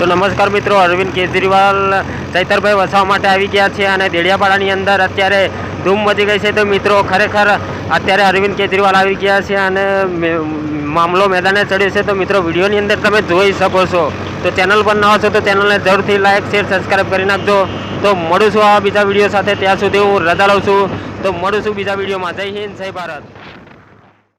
નમસ્કાર મિત્રો, અરવિંદ કેજરીવાલ ચૈતરભાઈ વસાવા માટે આવી ગયા છે અને દેડિયાપાડાની અંદર અત્યારે ધૂમ મચી ગઈ છે। તો મિત્રો ખરેખર અત્યારે અરવિંદ કેજરીવાલ આવી ગયા છે અને મામલો મેદાને ચડ્યો છે। તો મિત્રો વિડીયોની અંદર તમે જોઈ શકો છો। તો ચેનલ પર નવા છો તો ચેનલને જરૂરથી લાઇક શેર સબસ્ક્રાઈબ કરી નાખજો। તો મળું છું આ બીજા વિડીયો સાથે, ત્યાં સુધી હું રજા લઉં છું। તો મળું છું બીજા વિડીયોમાં। જય હિન્દ, જય ભારત।